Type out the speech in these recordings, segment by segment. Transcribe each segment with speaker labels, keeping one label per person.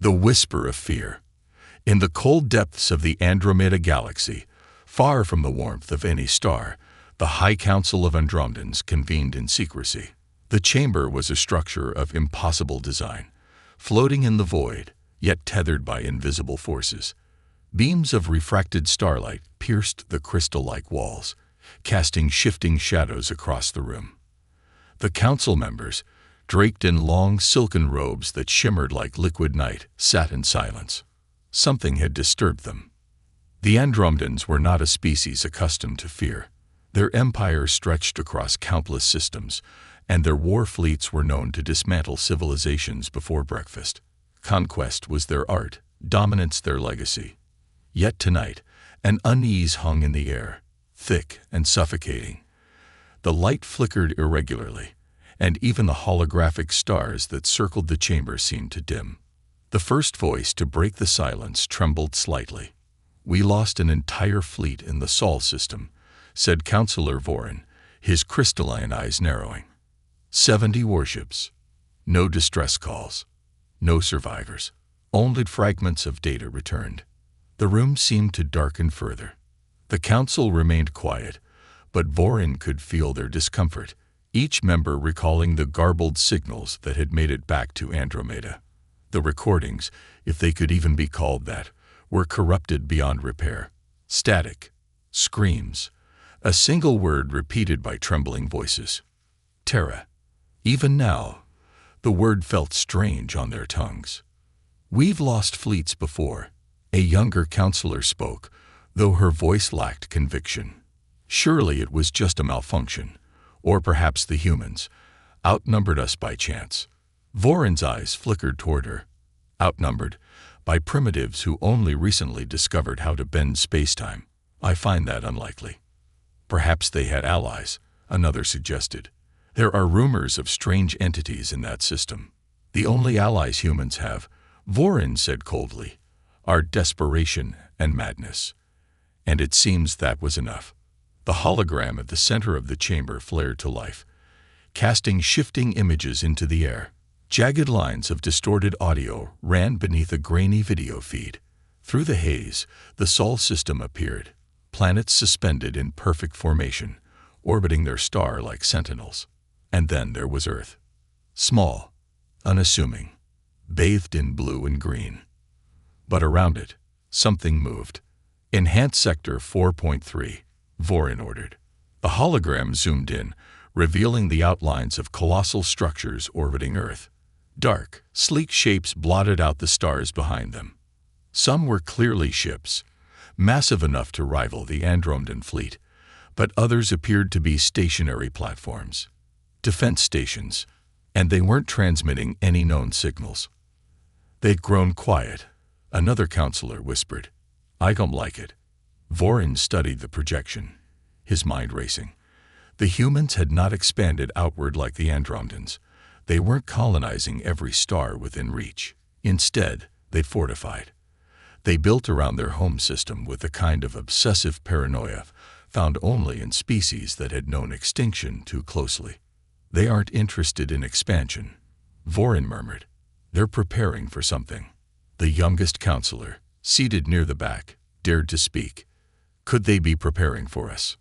Speaker 1: The whisper of fear. In the cold depths of the Andromeda galaxy, far from the warmth of any star, the High Council of Andromedans convened in secrecy. The chamber was a structure of impossible design, floating in the void, yet tethered by invisible forces. Beams of refracted starlight pierced the crystal-like walls, casting shifting shadows across the room. The council members, draped in long silken robes that shimmered like liquid night, sat in silence. Something had disturbed them. The Andromedans were not a species accustomed to fear. Their empire stretched across countless systems, and their war fleets were known to dismantle civilizations before breakfast. Conquest was their art, dominance their legacy. Yet tonight, an unease hung in the air, thick and suffocating. The light flickered irregularly, and even the holographic stars that circled the chamber seemed to dim. The first voice to break the silence trembled slightly. "We lost an entire fleet in the Sol system," said Councillor Vorin, his crystalline eyes narrowing. 70 warships. No distress calls. No survivors. Only fragments of data returned. The room seemed to darken further. The council remained quiet, but Vorin could feel their discomfort, each member recalling the garbled signals that had made it back to Andromeda. The recordings, if they could even be called that, were corrupted beyond repair. Static. Screams. A single word repeated by trembling voices. Terra. Even now, the word felt strange on their tongues. "We've lost fleets before," a younger counselor spoke, though her voice lacked conviction. Surely it was just a malfunction, or perhaps the humans outnumbered us by chance. Vorin's eyes flickered toward her. Outnumbered by primitives who only recently discovered how to bend spacetime. I find that unlikely. Perhaps they had allies, another suggested. There are rumors of strange entities in that system. The only allies humans have, Vorin said coldly, are desperation and madness. And it seems that was enough. The hologram at the center of the chamber flared to life, casting shifting images into the air. Jagged lines of distorted audio ran beneath a grainy video feed. Through the haze, the Sol system appeared, planets suspended in perfect formation, orbiting their star like sentinels. And then there was Earth. Small, unassuming, bathed in blue and green. But around it, something moved. "Enhance Sector 4.3, Vorin ordered. The hologram zoomed in, revealing the outlines of colossal structures orbiting Earth. Dark, sleek shapes blotted out the stars behind them. Some were clearly ships, massive enough to rival the Andromedan fleet, but others appeared to be stationary platforms. Defense stations, and they weren't transmitting any known signals. They'd grown quiet, another counselor whispered. "I don't like it." Vorin studied the projection, his mind racing. The humans had not expanded outward like the Andromedans. They weren't colonizing every star within reach. Instead, they fortified. They built around their home system with a kind of obsessive paranoia found only in species that had known extinction too closely. "They aren't interested in expansion," Vorin murmured. "They're preparing for something." The youngest counselor, seated near the back, dared to speak. "Could they be preparing for us?"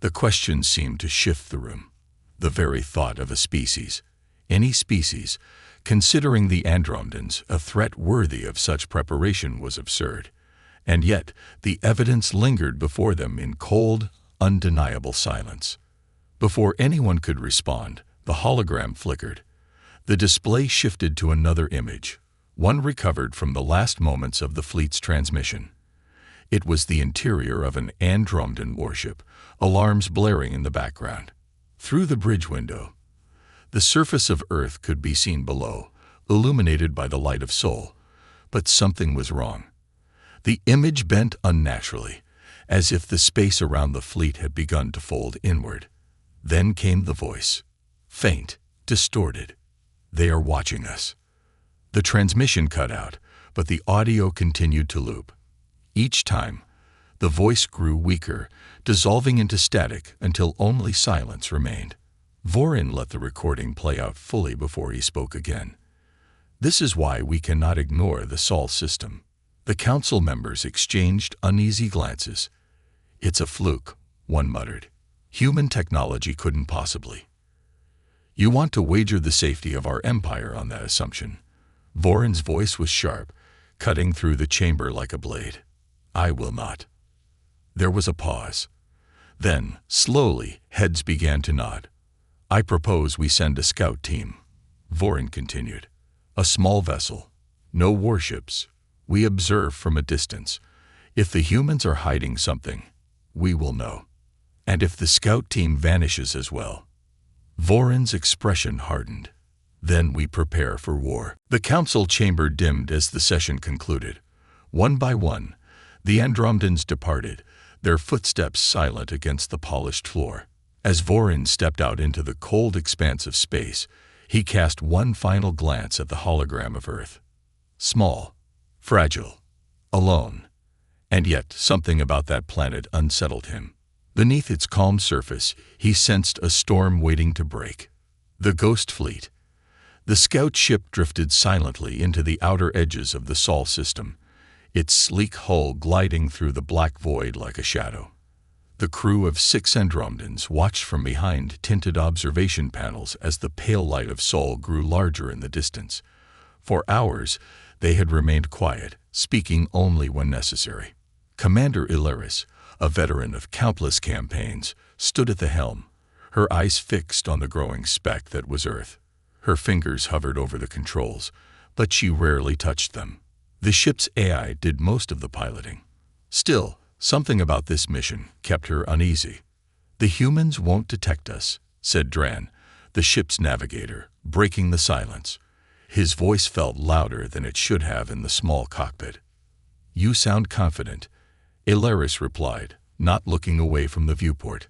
Speaker 1: The question seemed to shift the room. The very thought of a species, any species, considering the Andromedans a threat worthy of such preparation was absurd. And yet the evidence lingered before them in cold, undeniable silence. Before anyone could respond, the hologram flickered. The display shifted to another image, one recovered from the last moments of the fleet's transmission. It was the interior of an Andromedan warship, alarms blaring in the background. Through the bridge window, the surface of Earth could be seen below, illuminated by the light of Sol. But something was wrong. The image bent unnaturally, as if the space around the fleet had begun to fold inward. Then came the voice, faint, distorted. "They are watching us." The transmission cut out, but the audio continued to loop. Each time, the voice grew weaker, dissolving into static until only silence remained. Vorin let the recording play out fully before he spoke again. This is why we cannot ignore the Sol system. The council members exchanged uneasy glances. It's a fluke, one muttered. Human technology couldn't possibly. You want to wager the safety of our empire on that assumption? Voron's voice was sharp, cutting through the chamber like a blade. I will not. There was a pause. Then, slowly, heads began to nod. I propose we send a scout team, Voron continued. A small vessel. No warships. We observe from a distance. If the humans are hiding something, we will know. And if the scout team vanishes as well. Voron's expression hardened. Then we prepare for war. The council chamber dimmed as the session concluded. One by one, the Andromedans departed, their footsteps silent against the polished floor. As Voron stepped out into the cold expanse of space, he cast one final glance at the hologram of Earth. Small, fragile, alone. And yet something about that planet unsettled him. Beneath its calm surface, he sensed a storm waiting to break. The Ghost Fleet. The scout ship drifted silently into the outer edges of the Sol system, its sleek hull gliding through the black void like a shadow. The crew of 6 Andromedans watched from behind tinted observation panels as the pale light of Sol grew larger in the distance. For hours, they had remained quiet, speaking only when necessary. Commander Ilaris, a veteran of countless campaigns, stood at the helm, her eyes fixed on the growing speck that was Earth. Her fingers hovered over the controls, but she rarely touched them. The ship's AI did most of the piloting. Still, something about this mission kept her uneasy. The humans won't detect us, said Dran, the ship's navigator, breaking the silence. His voice felt louder than it should have in the small cockpit. You sound confident, Ilaris replied, not looking away from the viewport.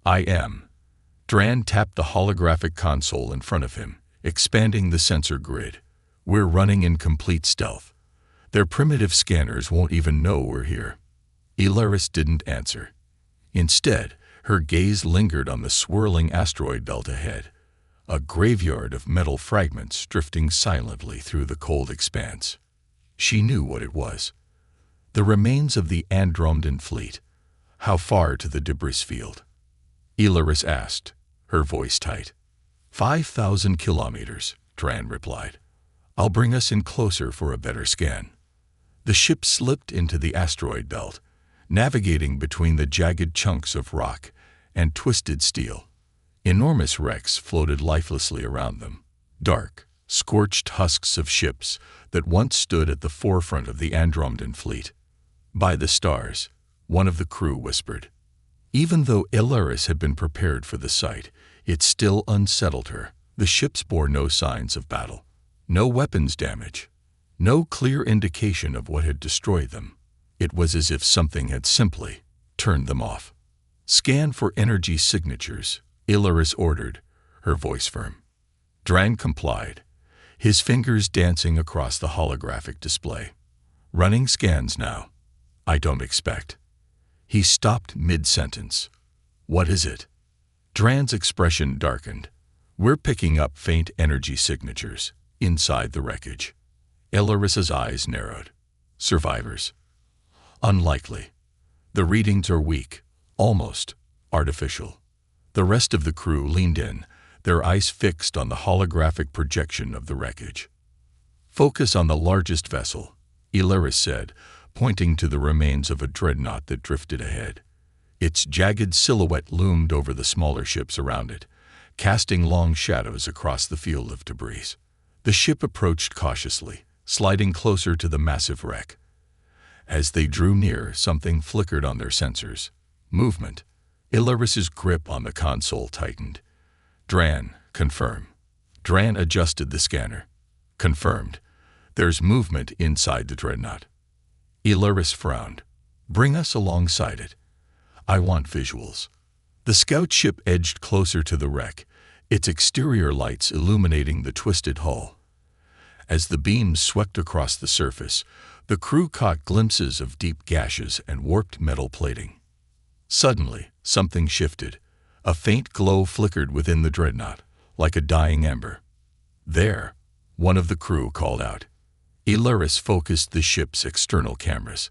Speaker 1: I am. Dran tapped the holographic console in front of him, expanding the sensor grid. We're running in complete stealth. Their primitive scanners won't even know we're here. Ilaris didn't answer. Instead, her gaze lingered on the swirling asteroid belt ahead, a graveyard of metal fragments drifting silently through the cold expanse. She knew what it was. The remains of the Andromedan fleet. How far to the debris field? Ilaris asked, her voice tight. 5,000 kilometers, Dran replied. I'll bring us in closer for a better scan. The ship slipped into the asteroid belt, navigating between the jagged chunks of rock and twisted steel. Enormous wrecks floated lifelessly around them, dark, scorched husks of ships that once stood at the forefront of the Andromedan fleet. By the stars, one of the crew whispered. Even though Ilaris had been prepared for the sight, it still unsettled her. The ships bore no signs of battle, no weapons damage, no clear indication of what had destroyed them. It was as if something had simply turned them off. Scan for energy signatures, Ilaris ordered, her voice firm. Dran complied, his fingers dancing across the holographic display. Running scans now. I don't expect. He stopped mid-sentence. What is it? Dran's expression darkened. We're picking up faint energy signatures inside the wreckage. Ilaris's eyes narrowed. Survivors. Unlikely. The readings are weak, almost artificial. The rest of the crew leaned in, their eyes fixed on the holographic projection of the wreckage. Focus on the largest vessel, Ilaris said, pointing to the remains of a dreadnought that drifted ahead. Its jagged silhouette loomed over the smaller ships around it, casting long shadows across the field of debris. The ship approached cautiously, sliding closer to the massive wreck. As they drew near, something flickered on their sensors. Movement. Ilaris's grip on the console tightened. Dran, confirm. Dran adjusted the scanner. Confirmed. There's movement inside the dreadnought. Ilaris frowned. Bring us alongside it. I want visuals. The scout ship edged closer to the wreck, its exterior lights illuminating the twisted hull. As the beams swept across the surface, the crew caught glimpses of deep gashes and warped metal plating. Suddenly, something shifted. A faint glow flickered within the dreadnought, like a dying ember. There, one of the crew called out. Ilaris focused the ship's external cameras.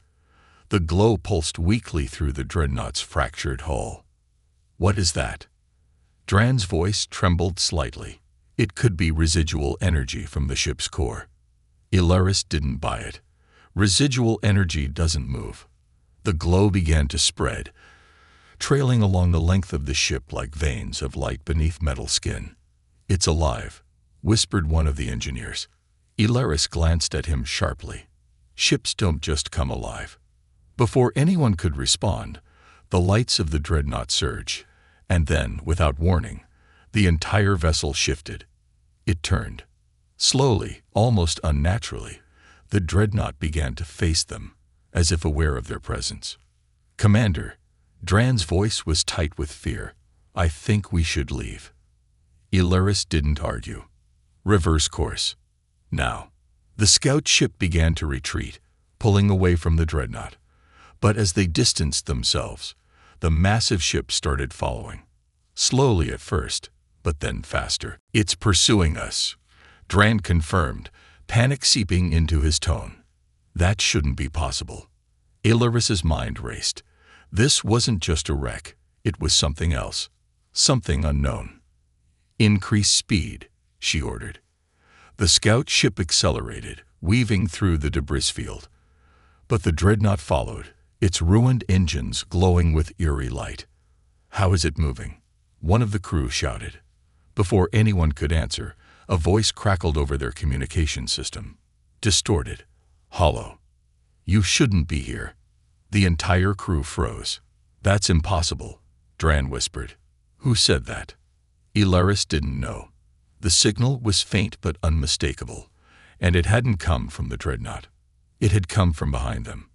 Speaker 1: The glow pulsed weakly through the dreadnought's fractured hull. "What is that?" Dran's voice trembled slightly. It could be residual energy from the ship's core. Ilaris didn't buy it. Residual energy doesn't move. The glow began to spread, trailing along the length of the ship like veins of light beneath metal skin. "It's alive," whispered one of the engineers. Ilaris glanced at him sharply. Ships don't just come alive. Before anyone could respond, the lights of the dreadnought surged, and then, without warning, the entire vessel shifted. It turned. Slowly, almost unnaturally, the dreadnought began to face them, as if aware of their presence. "Commander," Dran's voice was tight with fear, "I think we should leave." Ilaris didn't argue. "Reverse course. Now." The scout ship began to retreat, pulling away from the dreadnought. But as they distanced themselves, the massive ship started following. Slowly at first, but then faster. "It's pursuing us," Dran confirmed, panic seeping into his tone. That shouldn't be possible. Ilaris's mind raced. This wasn't just a wreck, it was something else. Something unknown. "Increase speed," she ordered. The scout ship accelerated, weaving through the debris field. But the dreadnought followed, its ruined engines glowing with eerie light. "How is it moving?" one of the crew shouted. Before anyone could answer, a voice crackled over their communication system. Distorted. Hollow. "You shouldn't be here." The entire crew froze. "That's impossible," Dran whispered. "Who said that?" Ilaris didn't know. The signal was faint but unmistakable, and it hadn't come from the dreadnought. It had come from behind them.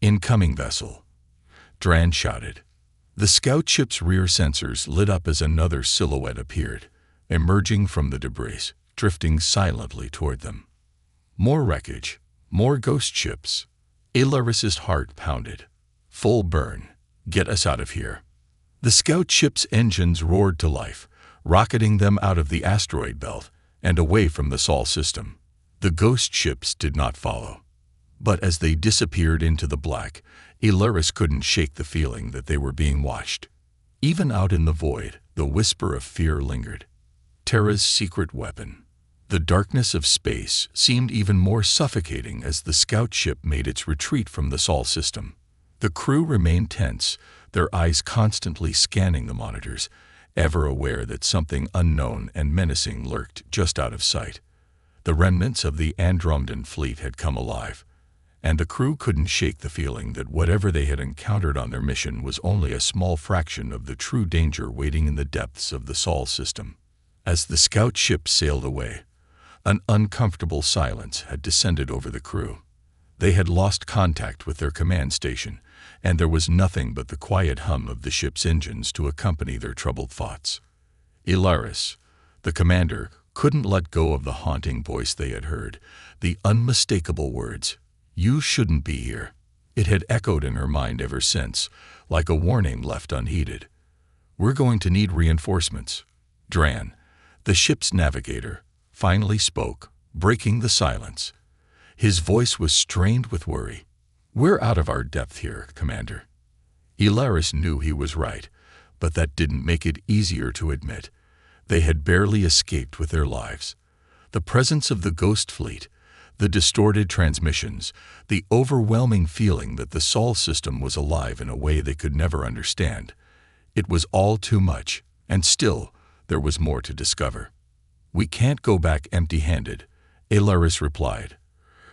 Speaker 1: "Incoming vessel," Dran shouted. The scout ship's rear sensors lit up as another silhouette appeared, emerging from the debris, drifting silently toward them. More wreckage, more ghost ships. Ilaris's heart pounded. "Full burn. Get us out of here." The scout ship's engines roared to life, rocketing them out of the asteroid belt and away from the Sol system. The ghost ships did not follow. But as they disappeared into the black, Ilaris couldn't shake the feeling that they were being watched. Even out in the void, the whisper of fear lingered. Terra's secret weapon. The darkness of space seemed even more suffocating as the scout ship made its retreat from the Sol system. The crew remained tense, their eyes constantly scanning the monitors, ever aware that something unknown and menacing lurked just out of sight. The remnants of the Andromedan fleet had come alive, and the crew couldn't shake the feeling that whatever they had encountered on their mission was only a small fraction of the true danger waiting in the depths of the Sol system. As the scout ship sailed away, an uncomfortable silence had descended over the crew. They had lost contact with their command station, and there was nothing but the quiet hum of the ship's engines to accompany their troubled thoughts. Ilaris, the commander, couldn't let go of the haunting voice they had heard, the unmistakable words, "You shouldn't be here." It had echoed in her mind ever since, like a warning left unheeded. "We're going to need reinforcements." Dran, the ship's navigator, finally spoke, breaking the silence. His voice was strained with worry. "We're out of our depth here, Commander." Ilaris knew he was right, but that didn't make it easier to admit. They had barely escaped with their lives. The presence of the ghost fleet, the distorted transmissions, the overwhelming feeling that the Sol system was alive in a way they could never understand. It was all too much, and still, there was more to discover. "We can't go back empty-handed," Ilaris replied,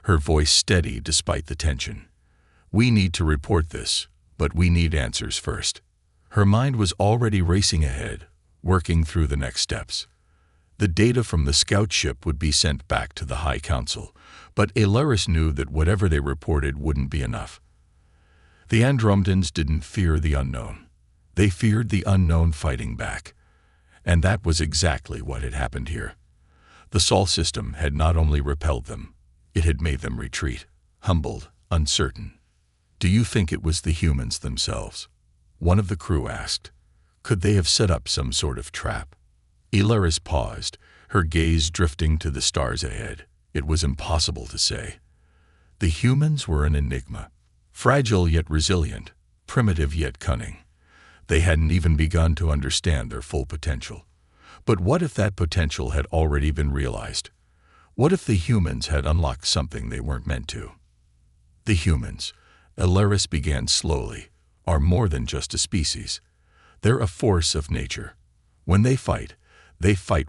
Speaker 1: her voice steady despite the tension. "We need to report this, but we need answers first." Her mind was already racing ahead, working through the next steps. The data from the scout ship would be sent back to the High Council, but Ilaris knew that whatever they reported wouldn't be enough. The Andromedans didn't fear the unknown. They feared the unknown fighting back. And that was exactly what had happened here. The Sol system had not only repelled them, it had made them retreat, humbled, uncertain. "Do you think it was the humans themselves?" one of the crew asked. "Could they have set up some sort of trap?" Ilaris paused, her gaze drifting to the stars ahead. It was impossible to say. The humans were an enigma, fragile yet resilient, primitive yet cunning. They hadn't even begun to understand their full potential. But what if that potential had already been realized? What if the humans had unlocked something they weren't meant to? The humans, Ilaris began slowly, are more than just a species. They're a force of nature. When they fight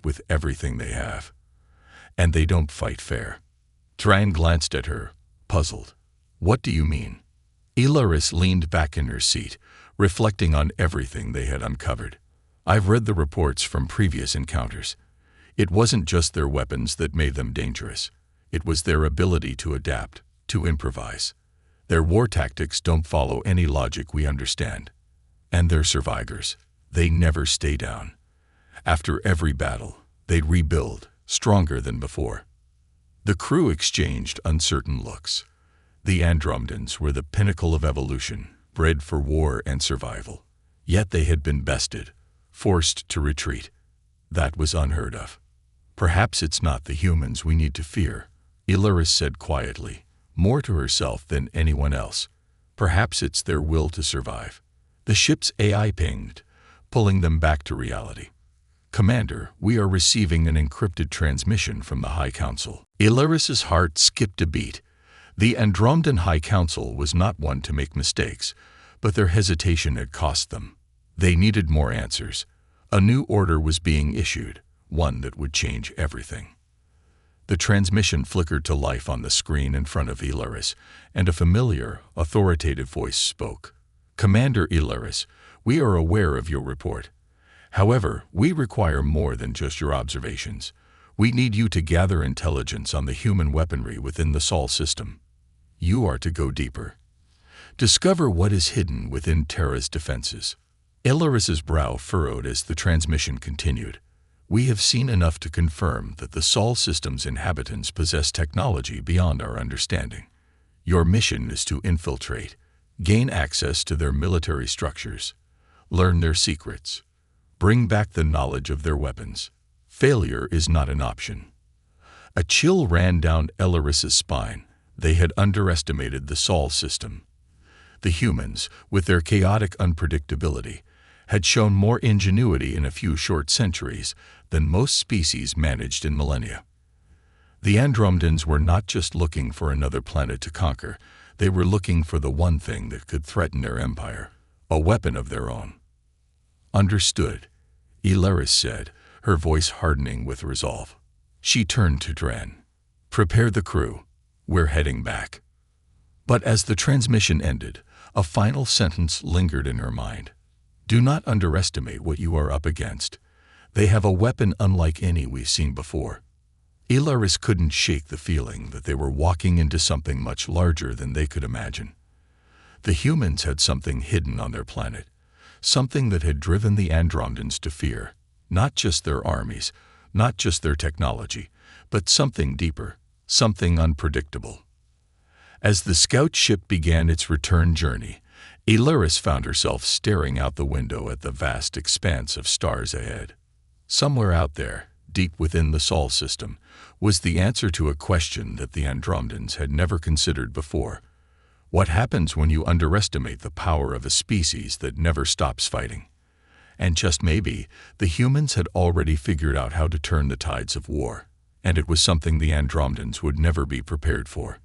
Speaker 1: with everything they have. And they don't fight fair. Tran glanced at her, puzzled. What do you mean? Ilaris leaned back in her seat, reflecting on everything they had uncovered. I've read the reports from previous encounters. It wasn't just their weapons that made them dangerous. It was their ability to adapt, to improvise. Their war tactics don't follow any logic we understand. And they're survivors. They never stay down. After every battle, they'd rebuild, stronger than before. The crew exchanged uncertain looks. The Andromedans were the pinnacle of evolution, bred for war and survival. Yet they had been bested, forced to retreat. That was unheard of. Perhaps it's not the humans we need to fear, Ilaris said quietly, more to herself than anyone else. Perhaps it's their will to survive. The ship's AI pinged, pulling them back to reality. Commander, we are receiving an encrypted transmission from the High Council. Ilaris's heart skipped a beat. The Andromedan High Council was not one to make mistakes, but their hesitation had cost them. They needed more answers. A new order was being issued, one that would change everything. The transmission flickered to life on the screen in front of Ilaris, and a familiar, authoritative voice spoke. Commander Ilaris, we are aware of your report. However, we require more than just your observations. We need you to gather intelligence on the human weaponry within the Sol system. You are to go deeper. Discover what is hidden within Terra's defenses. Ilaris's brow furrowed as the transmission continued. We have seen enough to confirm that the Sol system's inhabitants possess technology beyond our understanding. Your mission is to infiltrate, gain access to their military structures, learn their secrets, bring back the knowledge of their weapons. Failure is not an option. A chill ran down Ilaris's spine. They had underestimated the Sol system. The humans, with their chaotic unpredictability, had shown more ingenuity in a few short centuries than most species managed in millennia. The Andromedans were not just looking for another planet to conquer, they were looking for the one thing that could threaten their empire, a weapon of their own. Understood, Ilaris said, her voice hardening with resolve. She turned to Dren. Prepare the crew. We're heading back. But as the transmission ended, a final sentence lingered in her mind. Do not underestimate what you are up against. They have a weapon unlike any we've seen before. Ilaris couldn't shake the feeling that they were walking into something much larger than they could imagine. The humans had something hidden on their planet, something that had driven the Andromedans to fear, not just their armies, not just their technology, but something deeper, something unpredictable. As the scout ship began its return journey, Ilaris found herself staring out the window at the vast expanse of stars ahead. Somewhere out there, deep within the Sol system, was the answer to a question that the Andromedans had never considered before. What happens when you underestimate the power of a species that never stops fighting? And just maybe, the humans had already figured out how to turn the tides of war, and it was something the Andromedans would never be prepared for.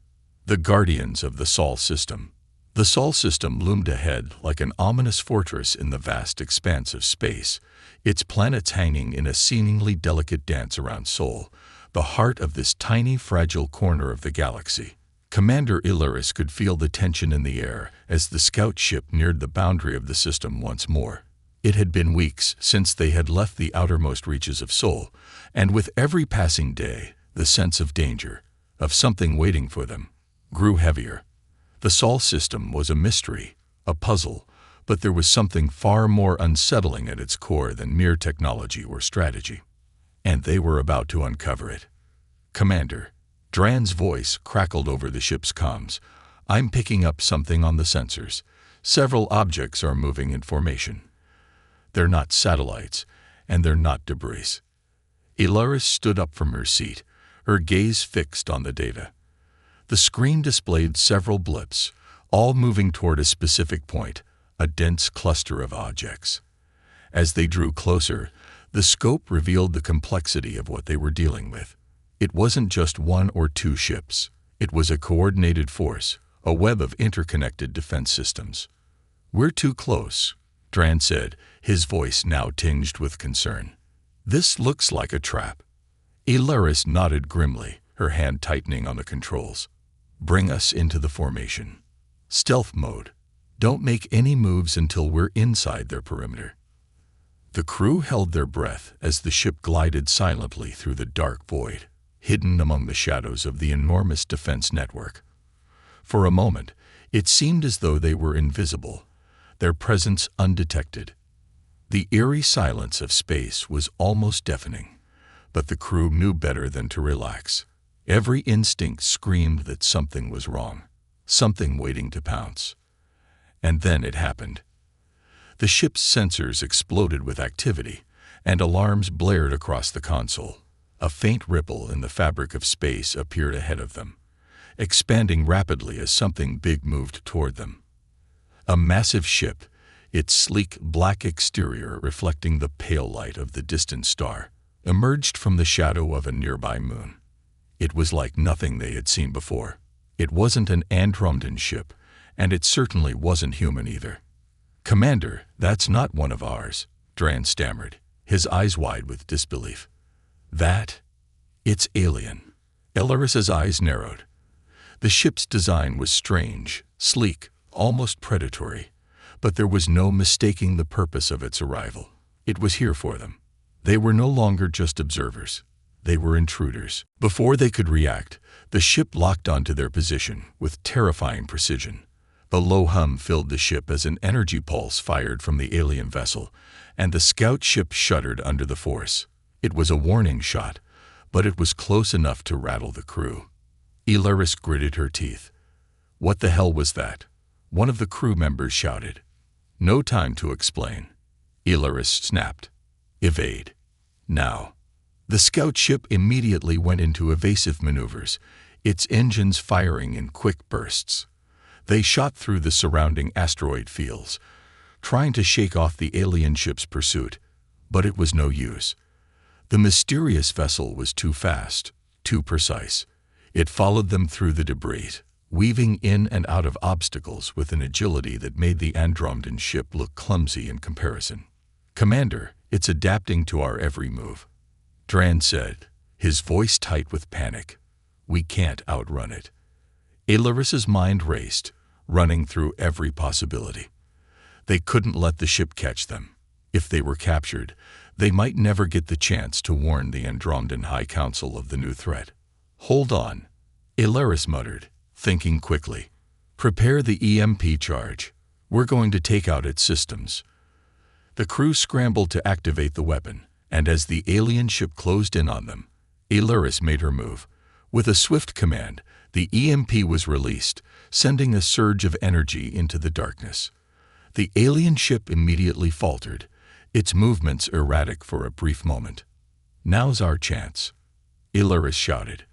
Speaker 1: The guardians of the Sol system. The Sol system loomed ahead like an ominous fortress in the vast expanse of space, its planets hanging in a seemingly delicate dance around Sol, the heart of this tiny, fragile corner of the galaxy. Commander Ilaris could feel the tension in the air as the scout ship neared the boundary of the system once more. It had been weeks since they had left the outermost reaches of Sol, and with every passing day, the sense of danger, of something waiting for them, grew heavier. The Sol system was a mystery, a puzzle, but there was something far more unsettling at its core than mere technology or strategy. And they were about to uncover it. Commander, Dran's voice crackled over the ship's comms. I'm picking up something on the sensors. Several objects are moving in formation. They're not satellites, and they're not debris. Ilaris stood up from her seat, her gaze fixed on the data. The screen displayed several blips, all moving toward a specific point, a dense cluster of objects. As they drew closer, the scope revealed the complexity of what they were dealing with. It wasn't just one or two ships. It was a coordinated force, a web of interconnected defense systems. "We're too close," Dran said, his voice now tinged with concern. "This looks like a trap." Ilaris nodded grimly, her hand tightening on the controls. "Bring us into the formation. Stealth mode. Don't make any moves until we're inside their perimeter." The crew held their breath as the ship glided silently through the dark void, hidden among the shadows of the enormous defense network. For a moment, it seemed as though they were invisible, their presence undetected. The eerie silence of space was almost deafening, but the crew knew better than to relax. Every instinct screamed that something was wrong, something waiting to pounce. And then it happened. The ship's sensors exploded with activity, and alarms blared across the console. A faint ripple in the fabric of space appeared ahead of them, expanding rapidly as something big moved toward them. A massive ship, its sleek black exterior reflecting the pale light of the distant star, emerged from the shadow of a nearby moon. It was like nothing they had seen before. It wasn't an Andromedan ship, and it certainly wasn't human either. "Commander, that's not one of ours," Dran stammered, his eyes wide with disbelief. It's alien." Ilaris's eyes narrowed. The ship's design was strange, sleek, almost predatory, but there was no mistaking the purpose of its arrival. It was here for them. They were no longer just observers. They were intruders. Before they could react, the ship locked onto their position with terrifying precision. A low hum filled the ship as an energy pulse fired from the alien vessel, and the scout ship shuddered under the force. It was a warning shot, but it was close enough to rattle the crew. Ilaris gritted her teeth. "What the hell was that?" one of the crew members shouted. "No time to explain," Ilaris snapped. "Evade. Now." The scout ship immediately went into evasive maneuvers, its engines firing in quick bursts. They shot through the surrounding asteroid fields, trying to shake off the alien ship's pursuit, but it was no use. The mysterious vessel was too fast, too precise. It followed them through the debris, weaving in and out of obstacles with an agility that made the Andromedan ship look clumsy in comparison. "Commander, it's adapting to our every move," Dran said, his voice tight with panic. "We can't outrun it." Ilaris's mind raced, running through every possibility. They couldn't let the ship catch them. If they were captured, they might never get the chance to warn the Andromedan High Council of the new threat. "Hold on," Ilaris muttered, thinking quickly. "Prepare the EMP charge. We're going to take out its systems." The crew scrambled to activate the weapon, and as the alien ship closed in on them, Ilaris made her move. With a swift command, the EMP was released, sending a surge of energy into the darkness. The alien ship immediately faltered, its movements erratic for a brief moment. "Now's our chance," Ilaris shouted.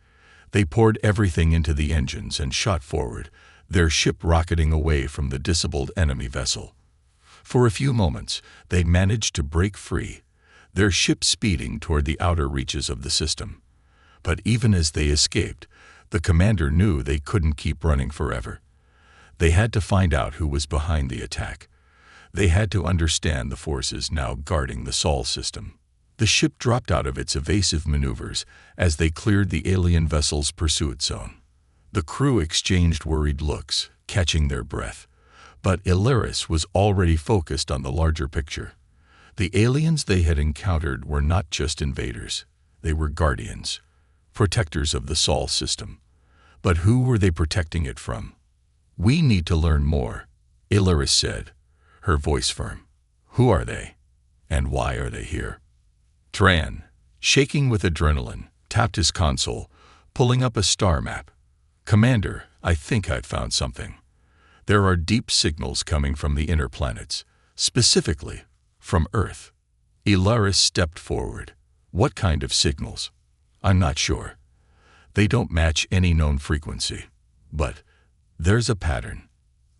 Speaker 1: They poured everything into the engines and shot forward, their ship rocketing away from the disabled enemy vessel. For a few moments, they managed to break free, their ship speeding toward the outer reaches of the system. But even as they escaped, the commander knew they couldn't keep running forever. They had to find out who was behind the attack. They had to understand the forces now guarding the Sol system. The ship dropped out of its evasive maneuvers as they cleared the alien vessel's pursuit zone. The crew exchanged worried looks, catching their breath. But Ilaris was already focused on the larger picture. The aliens they had encountered were not just invaders. They were guardians, protectors of the Sol system. But who were they protecting it from? "We need to learn more," Ilaris said, her voice firm. "Who are they? And why are they here?" Dran, shaking with adrenaline, tapped his console, pulling up a star map. "Commander, I think I've found something. There are deep signals coming from the inner planets, specifically from Earth." Ilaris stepped forward. What kind of signals? I'm not sure. They don't match any known frequency. But there's a pattern.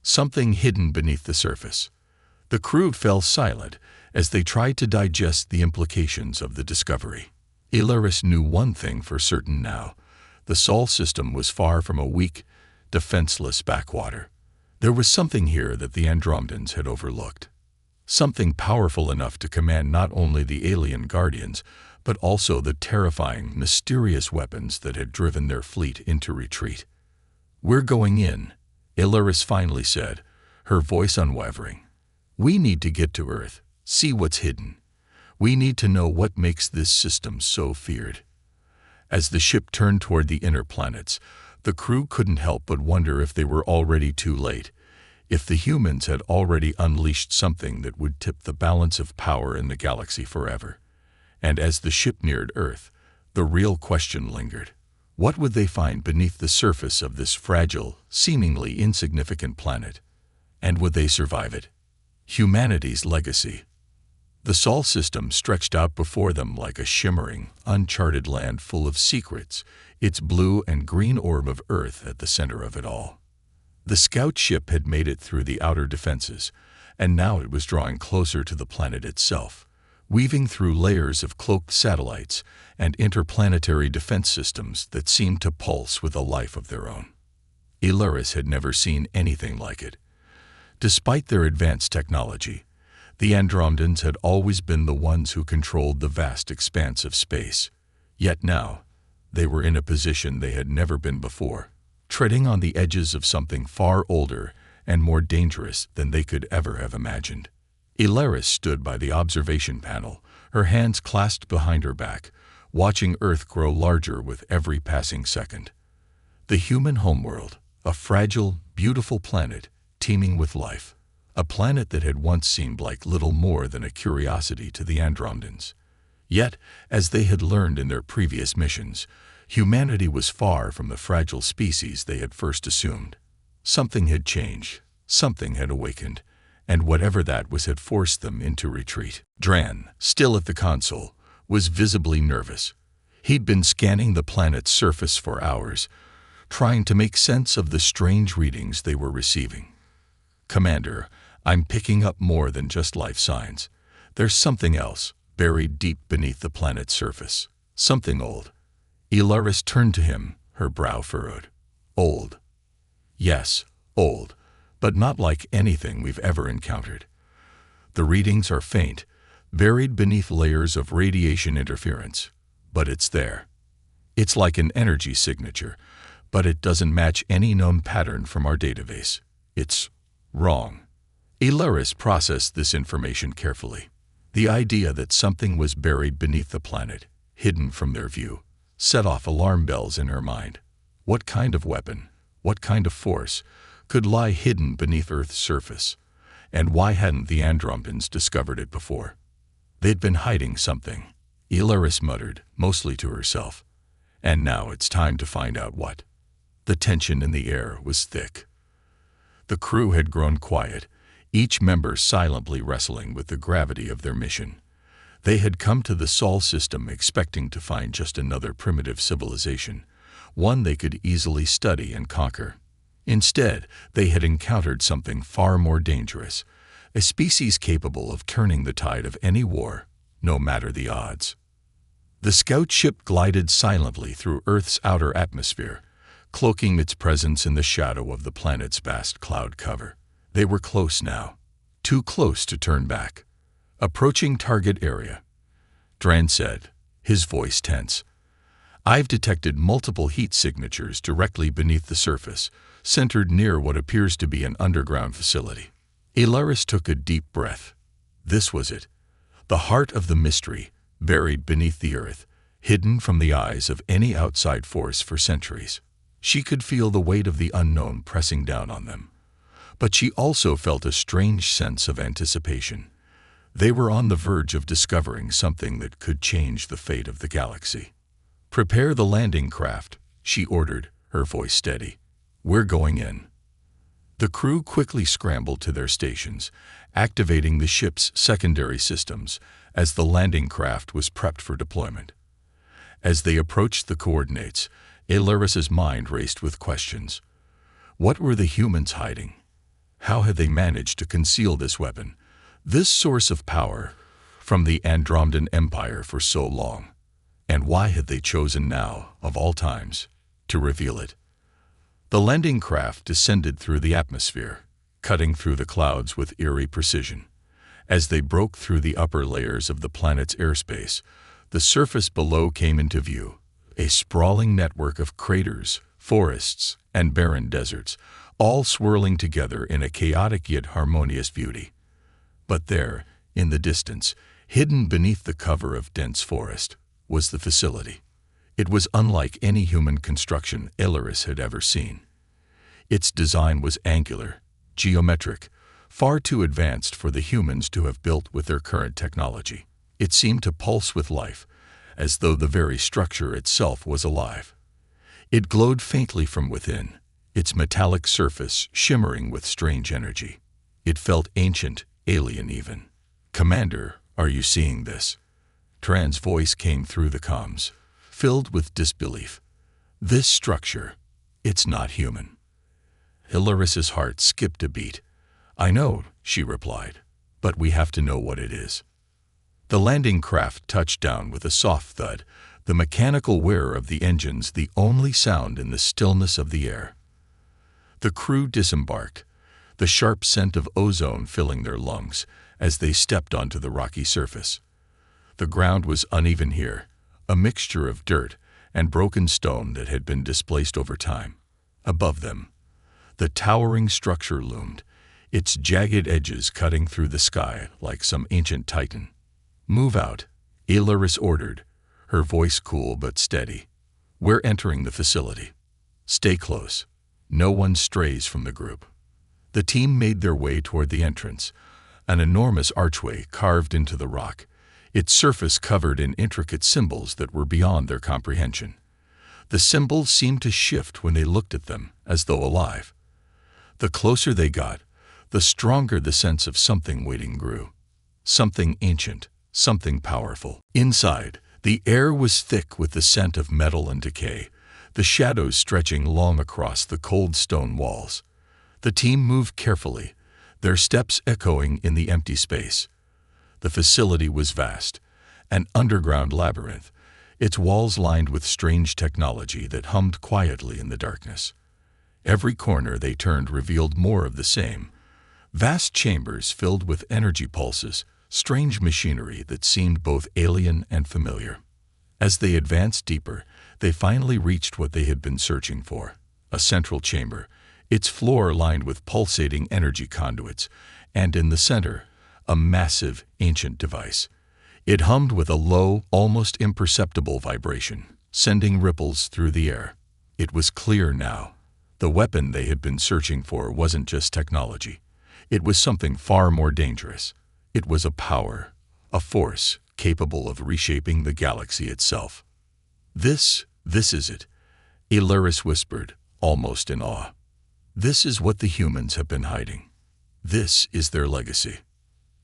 Speaker 1: Something hidden beneath the surface. The crew fell silent as they tried to digest the implications of the discovery. Ilaris knew one thing for certain now. The Sol system was far from a weak, defenseless backwater. There was something here that the Andromedans had overlooked. Something powerful enough to command not only the alien guardians, but also the terrifying, mysterious weapons that had driven their fleet into retreat. "We're going in," Ilaris finally said, her voice unwavering. "We need to get to Earth, see what's hidden. We need to know what makes this system so feared." As the ship turned toward the inner planets, the crew couldn't help but wonder if they were already too late, if the humans had already unleashed something that would tip the balance of power in the galaxy forever. And as the ship neared Earth, the real question lingered. What would they find beneath the surface of this fragile, seemingly insignificant planet? And would they survive it? Humanity's legacy. The Sol system stretched out before them like a shimmering, uncharted land full of secrets, its blue and green orb of Earth at the center of it all. The scout ship had made it through the outer defenses, and now it was drawing closer to the planet itself, weaving through layers of cloaked satellites and interplanetary defense systems that seemed to pulse with a life of their own. Ilaris had never seen anything like it. Despite their advanced technology, the Andromedans had always been the ones who controlled the vast expanse of space. Yet now, they were in a position they had never been before, treading on the edges of something far older and more dangerous than they could ever have imagined. Ilaris stood by the observation panel, her hands clasped behind her back, watching Earth grow larger with every passing second. The human homeworld, a fragile, beautiful planet teeming with life. A planet that had once seemed like little more than a curiosity to the Andromedans. Yet, as they had learned in their previous missions, humanity was far from the fragile species they had first assumed. Something had changed, something had awakened, and whatever that was had forced them into retreat. Dran, still at the console, was visibly nervous. He'd been scanning the planet's surface for hours, trying to make sense of the strange readings they were receiving. "Commander, I'm picking up more than just life signs. There's something else, buried deep beneath the planet's surface. Something old." Ilaris turned to him, her brow furrowed. "Old." "Yes, old, but not like anything we've ever encountered. The readings are faint, buried beneath layers of radiation interference, but it's there. It's like an energy signature, but it doesn't match any known pattern from our database. It's wrong." Ilaris processed this information carefully. The idea that something was buried beneath the planet, hidden from their view, set off alarm bells in her mind. What kind of weapon, what kind of force, could lie hidden beneath Earth's surface? And why hadn't the Andromedans discovered it before? They'd been hiding something, Ilaris muttered, mostly to herself. And now it's time to find out what. The tension in the air was thick. The crew had grown quiet, each member silently wrestling with the gravity of their mission. They had come to the Sol system expecting to find just another primitive civilization, one they could easily study and conquer. Instead, they had encountered something far more dangerous, a species capable of turning the tide of any war, no matter the odds. The scout ship glided silently through Earth's outer atmosphere, cloaking its presence in the shadow of the planet's vast cloud cover. They were close now, too close to turn back. "Approaching target area," Dran said, his voice tense. "I've detected multiple heat signatures directly beneath the surface, centered near what appears to be an underground facility." Ilaris took a deep breath. This was it, the heart of the mystery, buried beneath the Earth, hidden from the eyes of any outside force for centuries. She could feel the weight of the unknown pressing down on them. But she also felt a strange sense of anticipation. They were on the verge of discovering something that could change the fate of the galaxy. "Prepare the landing craft," she ordered, her voice steady. "We're going in." The crew quickly scrambled to their stations, activating the ship's secondary systems as the landing craft was prepped for deployment. As they approached the coordinates, Alaris's mind raced with questions. What were the humans hiding? How had they managed to conceal this weapon, this source of power, from the Andromedan Empire for so long? And why had they chosen now, of all times, to reveal it? The landing craft descended through the atmosphere, cutting through the clouds with eerie precision. As they broke through the upper layers of the planet's airspace, the surface below came into view, a sprawling network of craters, forests, and barren deserts, all swirling together in a chaotic yet harmonious beauty. But there, in the distance, hidden beneath the cover of dense forest, was the facility. It was unlike any human construction Alaris had ever seen. Its design was angular, geometric, far too advanced for the humans to have built with their current technology. It seemed to pulse with life, as though the very structure itself was alive. It glowed faintly from within, its metallic surface shimmering with strange energy. It felt ancient, alien even. "Commander, are you seeing this?" Tran's voice came through the comms, filled with disbelief. "This structure, it's not human." Alaris's heart skipped a beat. "I know," she replied, "but we have to know what it is." The landing craft touched down with a soft thud, the mechanical whir of the engines the only sound in the stillness of the air. The crew disembarked, the sharp scent of ozone filling their lungs as they stepped onto the rocky surface. The ground was uneven here, a mixture of dirt and broken stone that had been displaced over time. Above them, the towering structure loomed, its jagged edges cutting through the sky like some ancient titan. "Move out," Alaris ordered, her voice cool but steady. "We're entering the facility. Stay close. No one strays from the group." The team made their way toward the entrance, an enormous archway carved into the rock, its surface covered in intricate symbols that were beyond their comprehension. The symbols seemed to shift when they looked at them, as though alive. The closer they got, the stronger the sense of something waiting grew. Something ancient, something powerful. Inside, the air was thick with the scent of metal and decay, the shadows stretching long across the cold stone walls. The team moved carefully, their steps echoing in the empty space. The facility was vast, an underground labyrinth, its walls lined with strange technology that hummed quietly in the darkness. Every corner they turned revealed more of the same, vast chambers filled with energy pulses, strange machinery that seemed both alien and familiar. As they advanced deeper, they finally reached what they had been searching for, a central chamber, its floor lined with pulsating energy conduits, and in the center, a massive, ancient device. It hummed with a low, almost imperceptible vibration, sending ripples through the air. It was clear now. The weapon they had been searching for wasn't just technology. It was something far more dangerous. It was a power, a force capable of reshaping the galaxy itself. This is it," Alaris whispered, almost in awe. "This is what the humans have been hiding. This is their legacy."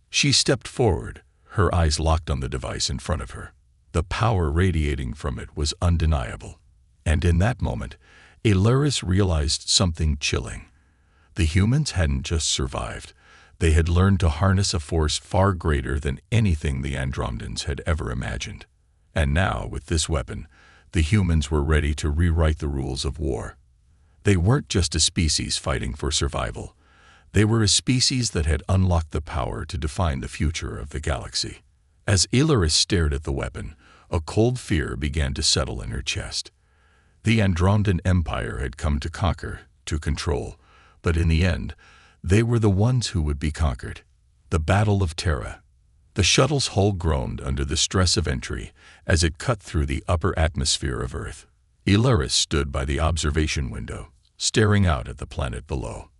Speaker 1: She stepped forward, her eyes locked on the device in front of her. The power radiating from it was undeniable. And in that moment, Alaris realized something chilling. The humans hadn't just survived. They had learned to harness a force far greater than anything the Andromedans had ever imagined. And now, with this weapon, the humans were ready to rewrite the rules of war. They weren't just a species fighting for survival. They were a species that had unlocked the power to define the future of the galaxy. As Alaris stared at the weapon, a cold fear began to settle in her chest. The Andromedan Empire had come to conquer, to control, but in the end, they were the ones who would be conquered. The Battle of Terra. The shuttle's hull groaned under the stress of entry as it cut through the upper atmosphere of Earth. Alaris stood by the observation window, staring out at the planet below.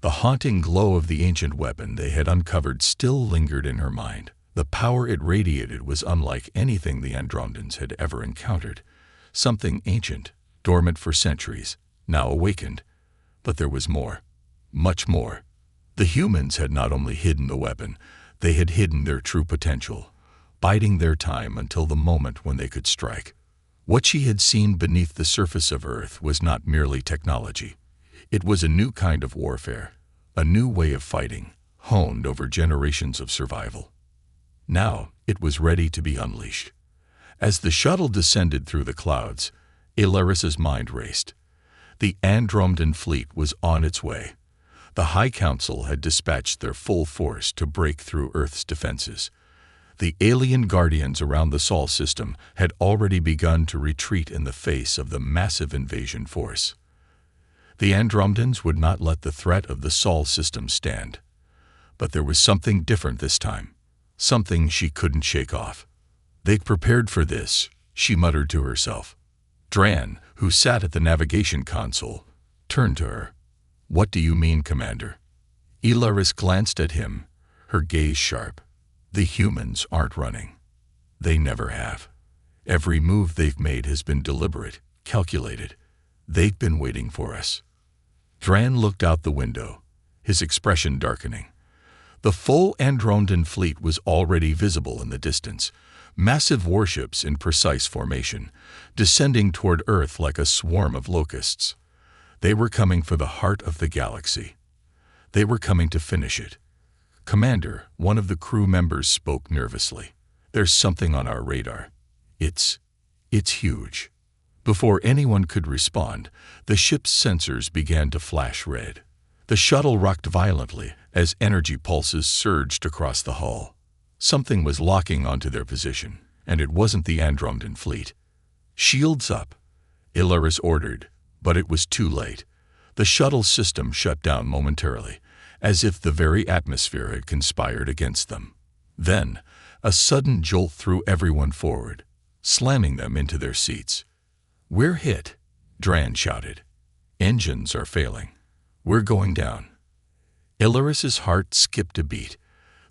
Speaker 1: The haunting glow of the ancient weapon they had uncovered still lingered in her mind. The power it radiated was unlike anything the Andromedans had ever encountered. Something ancient, dormant for centuries, now awakened. But there was more. Much more. The humans had not only hidden the weapon, they had hidden their true potential, biding their time until the moment when they could strike. What she had seen beneath the surface of Earth was not merely technology. It was a new kind of warfare, a new way of fighting, honed over generations of survival. Now, it was ready to be unleashed. As the shuttle descended through the clouds, Ilaris's mind raced. The Andromedan fleet was on its way. The High Council had dispatched their full force to break through Earth's defenses. The alien guardians around the Sol system had already begun to retreat in the face of the massive invasion force. The Andromedans would not let the threat of the Sol system stand. But there was something different this time, something she couldn't shake off. They'd prepared for this, she muttered to herself. Dran, who sat at the navigation console, turned to her. What do you mean, Commander? Ilaris glanced at him, her gaze sharp. The humans aren't running. They never have. Every move they've made has been deliberate, calculated. They've been waiting for us. Dran looked out the window, his expression darkening. The full Andromedan fleet was already visible in the distance, massive warships in precise formation, descending toward Earth like a swarm of locusts. They were coming for the heart of the galaxy. They were coming to finish it. Commander, one of the crew members spoke nervously. There's something on our radar. It's huge. Before anyone could respond, the ship's sensors began to flash red. The shuttle rocked violently as energy pulses surged across the hull. Something was locking onto their position, and it wasn't the Andromedan fleet. Shields up, Ilaris ordered, but it was too late. The shuttle system shut down momentarily, as if the very atmosphere had conspired against them. Then, a sudden jolt threw everyone forward, slamming them into their seats. We're hit, Dran shouted. Engines are failing. We're going down. Ilaris's heart skipped a beat.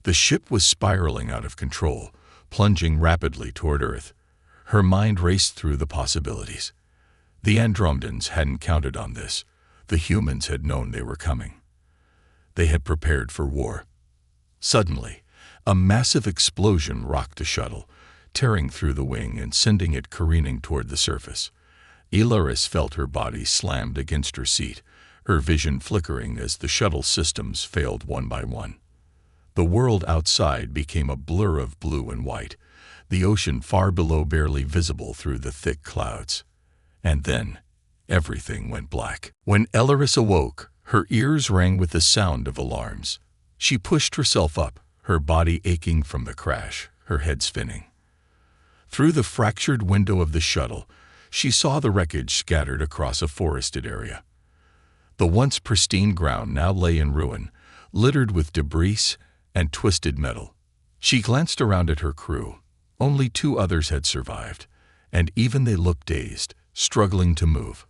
Speaker 1: The ship was spiraling out of control, plunging rapidly toward Earth. Her mind raced through the possibilities. The Andromedans hadn't counted on this. The humans had known they were coming. They had prepared for war. Suddenly, a massive explosion rocked the shuttle, tearing through the wing and sending it careening toward the surface. Ilaris felt her body slammed against her seat, her vision flickering as the shuttle systems failed one by one. The world outside became a blur of blue and white, the ocean far below barely visible through the thick clouds. And then, everything went black. When Ilaris awoke, her ears rang with the sound of alarms. She pushed herself up, her body aching from the crash, her head spinning. Through the fractured window of the shuttle, she saw the wreckage scattered across a forested area. The once pristine ground now lay in ruin, littered with debris and twisted metal. She glanced around at her crew. Only 2 others had survived, and even they looked dazed, struggling to move.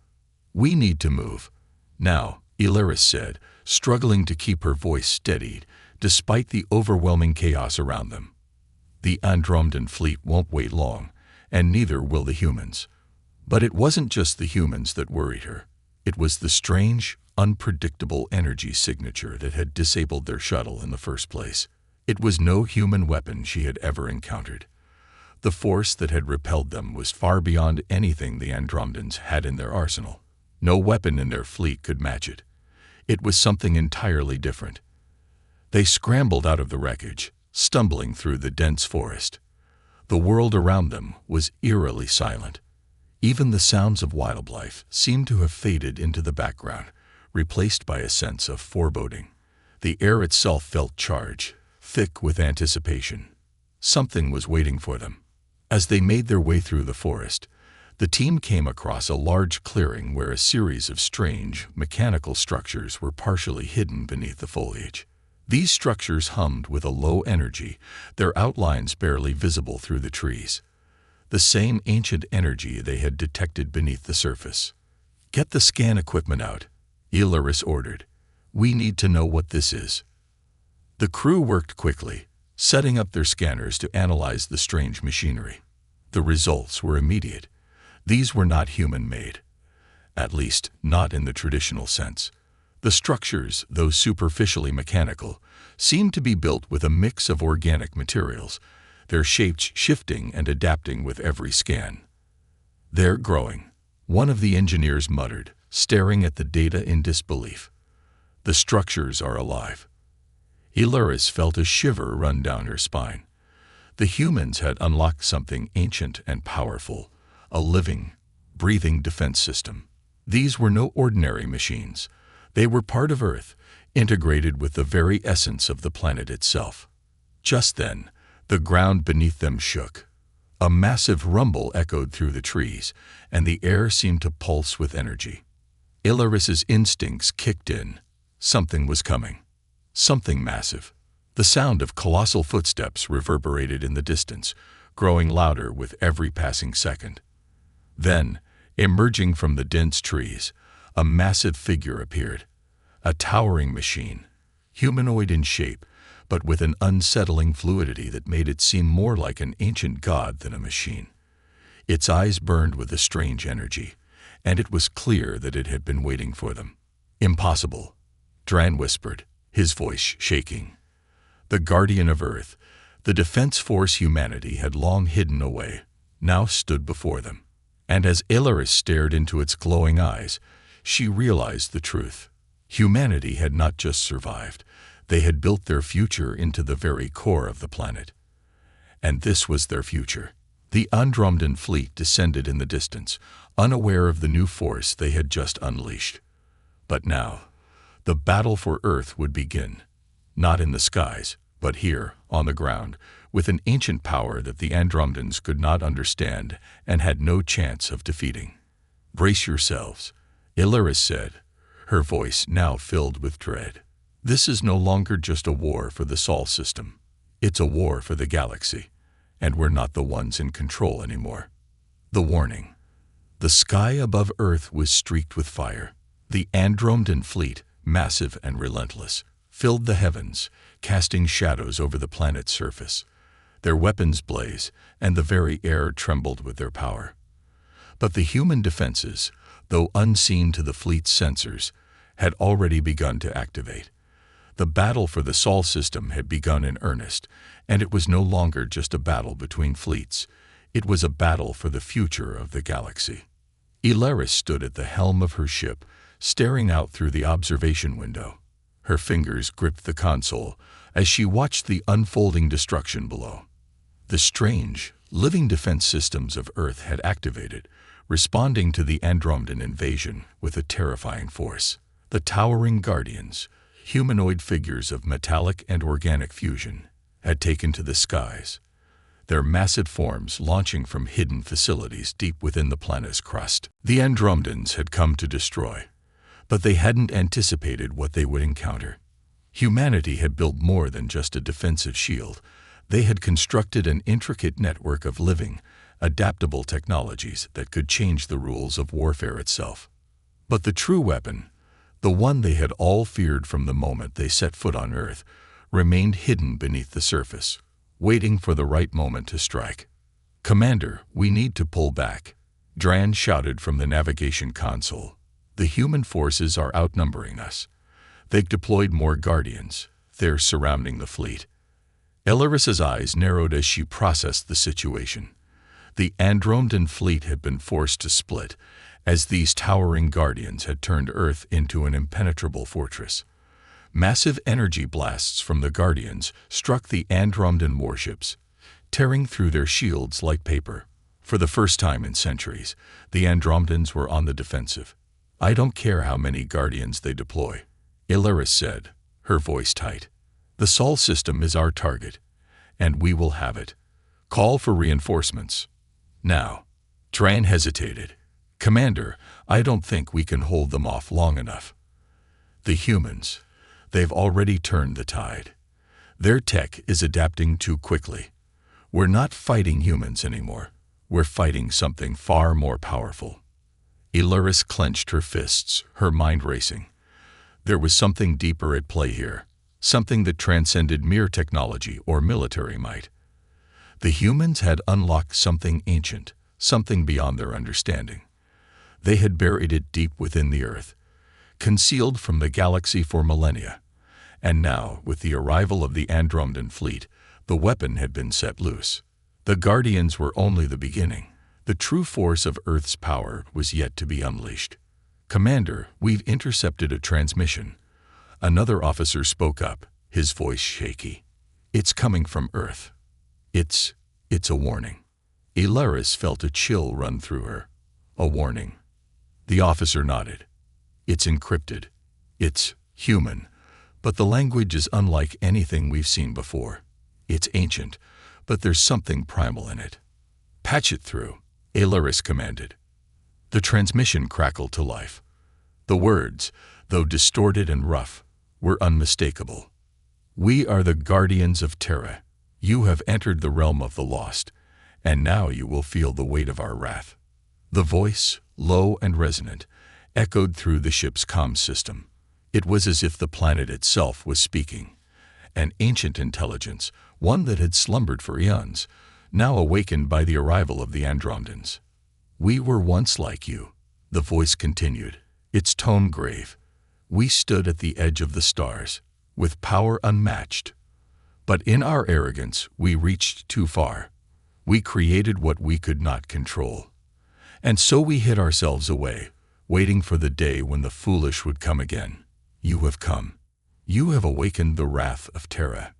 Speaker 1: We need to move. Now, Ilaris said, struggling to keep her voice steadied, despite the overwhelming chaos around them. The Andromedan fleet won't wait long, and neither will the humans. But it wasn't just the humans that worried her. It was the strange, unpredictable energy signature that had disabled their shuttle in the first place. It was no human weapon she had ever encountered. The force that had repelled them was far beyond anything the Andromedans had in their arsenal. No weapon in their fleet could match it. It was something entirely different. They scrambled out of the wreckage, stumbling through the dense forest. The world around them was eerily silent. Even the sounds of wildlife seemed to have faded into the background, replaced by a sense of foreboding. The air itself felt charged, thick with anticipation. Something was waiting for them. As they made their way through the forest, the team came across a large clearing where a series of strange, mechanical structures were partially hidden beneath the foliage. These structures hummed with a low energy, their outlines barely visible through the trees. The same ancient energy they had detected beneath the surface. Get the scan equipment out, Ilaris ordered. We need to know what this is. The crew worked quickly, setting up their scanners to analyze the strange machinery. The results were immediate. These were not human-made. At least, not in the traditional sense. The structures, though superficially mechanical, seemed to be built with a mix of organic materials, their shapes shifting and adapting with every scan. "They're growing," one of the engineers muttered, staring at the data in disbelief. "The structures are alive." Ilaris felt a shiver run down her spine. The humans had unlocked something ancient and powerful, a living, breathing defense system. These were no ordinary machines. They were part of Earth, integrated with the very essence of the planet itself. Just then, the ground beneath them shook. A massive rumble echoed through the trees, and the air seemed to pulse with energy. Ilaris's instincts kicked in. Something was coming. Something massive. The sound of colossal footsteps reverberated in the distance, growing louder with every passing second. Then, emerging from the dense trees, a massive figure appeared. A towering machine, humanoid in shape, but with an unsettling fluidity that made it seem more like an ancient god than a machine. Its eyes burned with a strange energy, and it was clear that it had been waiting for them. "Impossible," Dran whispered, his voice shaking. The guardian of Earth, the defense force humanity had long hidden away, now stood before them. And as Ilaris stared into its glowing eyes, she realized the truth. Humanity had not just survived, they had built their future into the very core of the planet. And this was their future. The Andromedan fleet descended in the distance, unaware of the new force they had just unleashed. But now, the battle for Earth would begin. Not in the skies, but here, on the ground, with an ancient power that the Andromedans could not understand and had no chance of defeating. "Brace yourselves," Ilaris said, her voice now filled with dread. "This is no longer just a war for the Sol system. It's a war for the galaxy, and we're not the ones in control anymore." The warning. The sky above Earth was streaked with fire. The Andromedan fleet, massive and relentless, filled the heavens, casting shadows over the planet's surface. Their weapons blazed, and the very air trembled with their power. But the human defenses, though unseen to the fleet's sensors, had already begun to activate. The battle for the Sol system had begun in earnest, and it was no longer just a battle between fleets. It was a battle for the future of the galaxy. Ilaris stood at the helm of her ship, staring out through the observation window. Her fingers gripped the console as she watched the unfolding destruction below. The strange, living defense systems of Earth had activated, responding to the Andromedan invasion with a terrifying force. The towering guardians, humanoid figures of metallic and organic fusion, had taken to the skies, their massive forms launching from hidden facilities deep within the planet's crust. The Andromedans had come to destroy, but they hadn't anticipated what they would encounter. Humanity had built more than just a defensive shield. They had constructed an intricate network of living, adaptable technologies that could change the rules of warfare itself. But the true weapon, the one they had all feared from the moment they set foot on Earth, remained hidden beneath the surface, waiting for the right moment to strike. "Commander, we need to pull back," Dran shouted from the navigation console. "The human forces are outnumbering us. They've deployed more guardians. They're surrounding the fleet." Ilaris's eyes narrowed as she processed the situation. The Andromedan fleet had been forced to split, as these towering guardians had turned Earth into an impenetrable fortress. Massive energy blasts from the guardians struck the Andromedan warships, tearing through their shields like paper. For the first time in centuries, the Andromedans were on the defensive. "I don't care how many guardians they deploy," Ilaris said, her voice tight. "The Sol system is our target, and we will have it. Call for reinforcements. Now." Dran hesitated. "Commander, I don't think we can hold them off long enough." "The humans, they've already turned the tide. Their tech is adapting too quickly. We're not fighting humans anymore. We're fighting something far more powerful." Ilaris clenched her fists, her mind racing. There was something deeper at play here, something that transcended mere technology or military might. The humans had unlocked something ancient, something beyond their understanding. They had buried it deep within the Earth, concealed from the galaxy for millennia. And now, with the arrival of the Andromedan fleet, the weapon had been set loose. The Guardians were only the beginning. The true force of Earth's power was yet to be unleashed. "Commander, we've intercepted a transmission." Another officer spoke up, his voice shaky. "It's coming from Earth. It's a warning." Ilaris felt a chill run through her. "A warning." The officer nodded. "It's encrypted. It's human, but the language is unlike anything we've seen before. It's ancient, but there's something primal in it." "Patch it through," Ilaris commanded. The transmission crackled to life. The words, though distorted and rough, were unmistakable. "We are the Guardians of Terra. You have entered the realm of the lost, and now you will feel the weight of our wrath." The voice, low and resonant, echoed through the ship's comms system. It was as if the planet itself was speaking. An ancient intelligence, one that had slumbered for eons, now awakened by the arrival of the Andromedans. "We were once like you," the voice continued, its tone grave. "We stood at the edge of the stars, with power unmatched. But in our arrogance, we reached too far. We created what we could not control. And so we hid ourselves away, waiting for the day when the foolish would come again. You have come. You have awakened the wrath of Terra."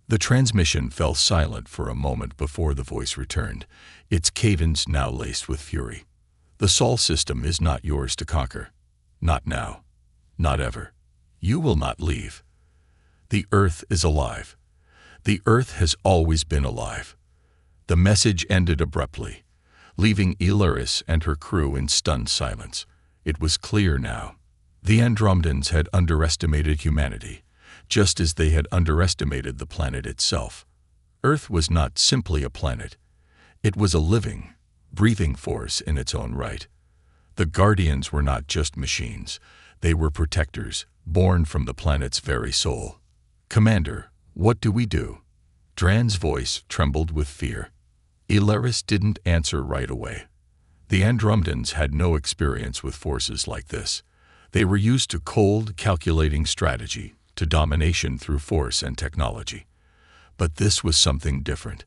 Speaker 1: The transmission fell silent for a moment before the voice returned, its cadence now laced with fury. "The Sol system is not yours to conquer. Not now. Not ever. You will not leave. The Earth is alive. The Earth has always been alive." The message ended abruptly, leaving Ilaris and her crew in stunned silence. It was clear now. The Andromedans had underestimated humanity, just as they had underestimated the planet itself. Earth was not simply a planet. It was a living, breathing force in its own right. The Guardians were not just machines. They were protectors, born from the planet's very soul. "Commander, what do we do?" Dran's voice trembled with fear. Ilaris didn't answer right away. The Andromedans had no experience with forces like this. They were used to cold, calculating strategy, to domination through force and technology. But this was something different.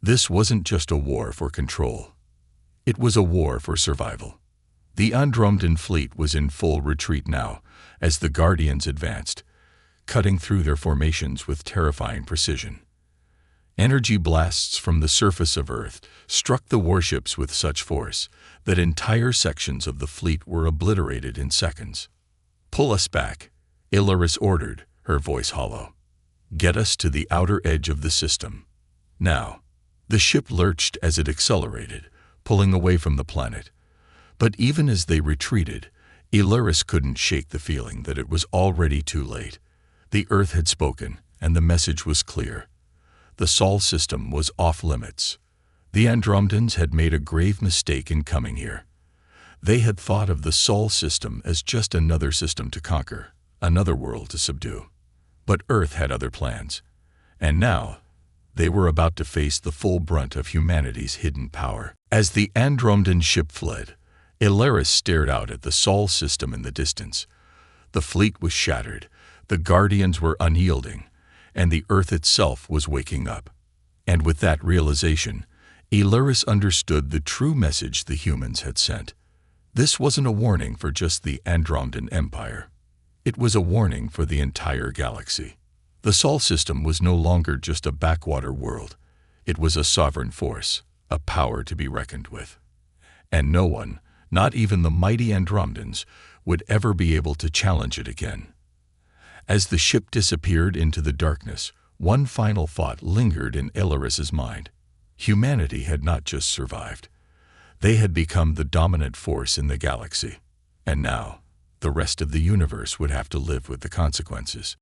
Speaker 1: This wasn't just a war for control. It was a war for survival. The Andromedan fleet was in full retreat now, as the Guardians advanced, cutting through their formations with terrifying precision. Energy blasts from the surface of Earth struck the warships with such force that entire sections of the fleet were obliterated in seconds. "Pull us back," Ilaris ordered, her voice hollow. "Get us to the outer edge of the system. Now." The ship lurched as it accelerated, pulling away from the planet. But even as they retreated, Ilaris couldn't shake the feeling that it was already too late. The Earth had spoken, and the message was clear. The Sol system was off limits. The Andromedans had made a grave mistake in coming here. They had thought of the Sol system as just another system to conquer, another world to subdue. But Earth had other plans. And now, they were about to face the full brunt of humanity's hidden power. As the Andromedan ship fled, Ilaris stared out at the Sol system in the distance. The fleet was shattered, the Guardians were unyielding, and the Earth itself was waking up. And with that realization, Ilaris understood the true message the humans had sent. This wasn't a warning for just the Andromedan Empire. It was a warning for the entire galaxy. The Sol system was no longer just a backwater world. It was a sovereign force, a power to be reckoned with. And no one, not even the mighty Andromedans, would ever be able to challenge it again. As the ship disappeared into the darkness, one final thought lingered in Ilaris's mind. Humanity had not just survived. They had become the dominant force in the galaxy. And now, the rest of the universe would have to live with the consequences.